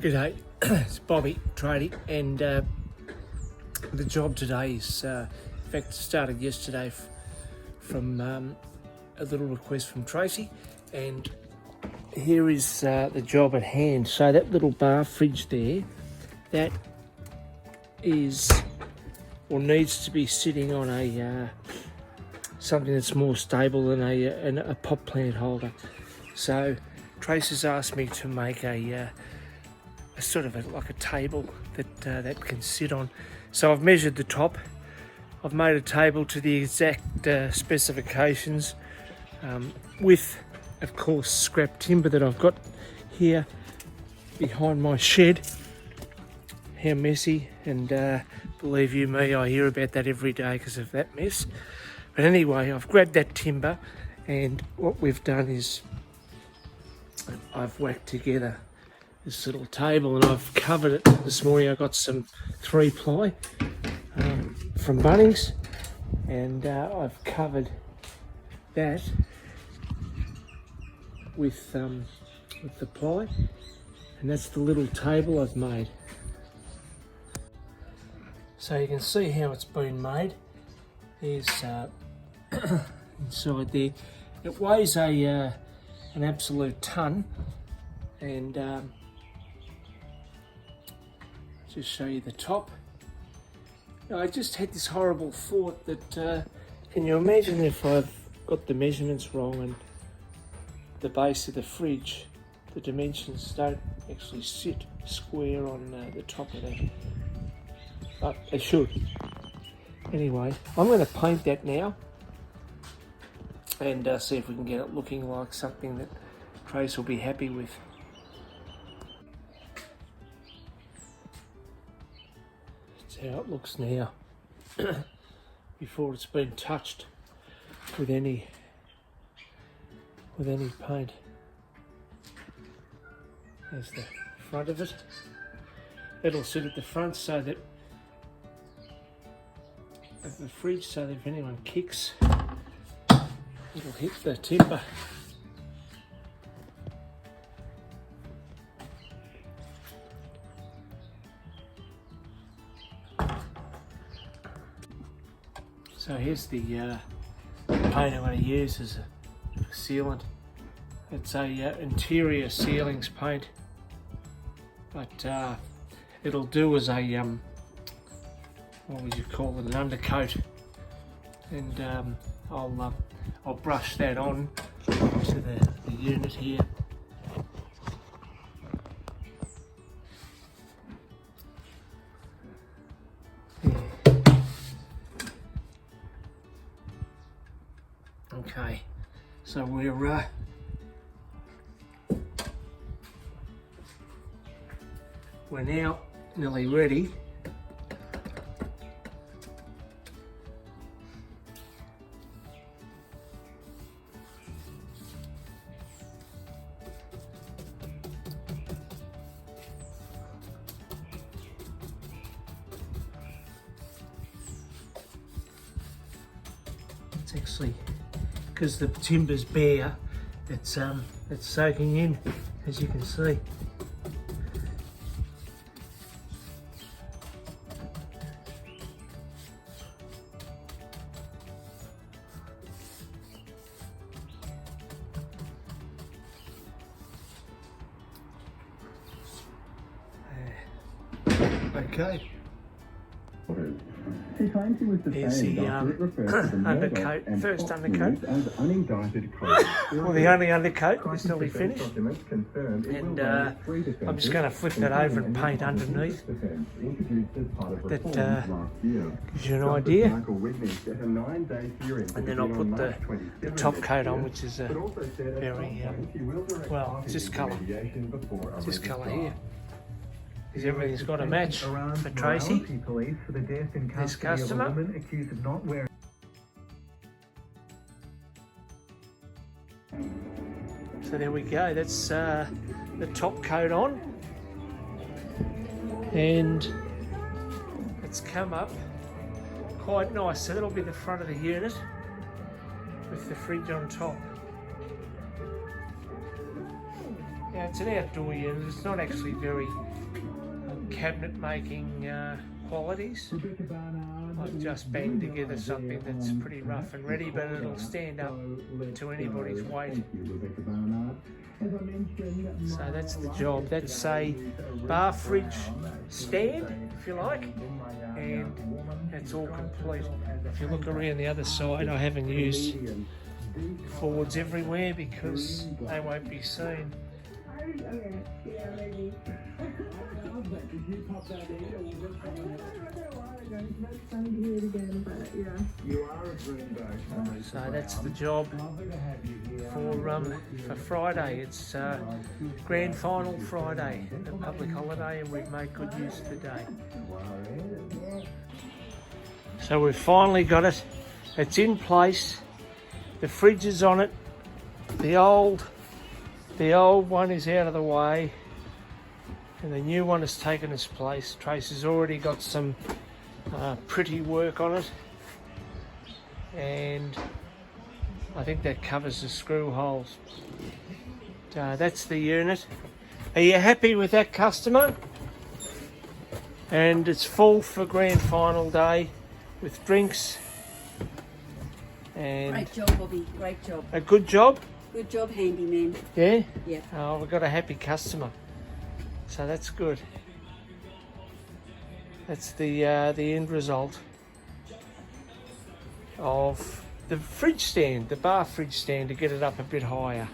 G'day, it's Bobby Trading, and the job today is, in fact, started yesterday from a little request from Tracy, and here is the job at hand. So that little bar fridge there, that is or needs to be sitting on a something that's more stable than a pot plant holder. So Tracy's asked me to make a sort of like a table that can sit on. So I've measured the top. I've made a table to the exact specifications with, of course, scrap timber that I've got here behind my shed. How messy, and believe you me, I hear about that every day because of that mess. But anyway, I've grabbed that timber, and what we've done is I've whacked together this little table, and I've covered it this morning. I got some 3-ply from Bunnings, and I've covered that with the ply, and that's the little table I've made. So you can see how it's been made. There's inside there. It weighs an absolute ton, and just show you the top. I just had this horrible thought that can you imagine if I've got the measurements wrong and the base of the fridge, the dimensions don't actually sit square on the top of that, but they should. Anyway, I'm going to paint that now and see if we can get it looking like something that Trace will be happy with. How it looks now before it's been touched with any paint. There's the front of it. It'll sit at the front so that of the fridge, so that if anyone kicks, it'll hit the timber. So here's the paint I'm going to use as a sealant. It's a interior ceilings paint, but it'll do as a what would you call it, an undercoat, and I'll brush that on to the unit here. Okay, so we're now nearly ready. It's actually, because the timber's bare, it's soaking in, as you can see. Okay. Here's the undercoat, first undercoat. Well, the only undercoat is nearly finished, and I'm just going to flip that over and paint underneath. That gives you an idea. And then I'll put the top coat on, which is a very, well, it's this colour. It's this colour here. Because everything's got a match for Tracy, this customer. So there we go, that's the top coat on, and it's come up quite nice. So that'll be the front of the unit with the fridge on top. Now it's an outdoor unit, it's not actually very cabinet making qualities. I've just banged together something that's pretty rough and ready, but it'll stand up to anybody's weight. So that's the job. That's a bar fridge stand, if you like, and that's all complete. If you look around the other side, I haven't used forwards everywhere because they won't be seen. So that's the job for Friday. It's grand final Friday, a public holiday, and we've made good use of the day. So we've finally got it. It's in place. The fridge is on it. The old one is out of the way, and the new one has taken its place. Tracy's already got some pretty work on it, and I think that covers the screw holes. That's the unit. Are you happy with that, customer? And it's full for grand final day with drinks. And great job, Bobby. Great job. A good job? Good job, handyman. Yeah? Yeah. Oh, we've got a happy customer. So that's good. That's the end result of the fridge stand, the bar fridge stand, to get it up a bit higher.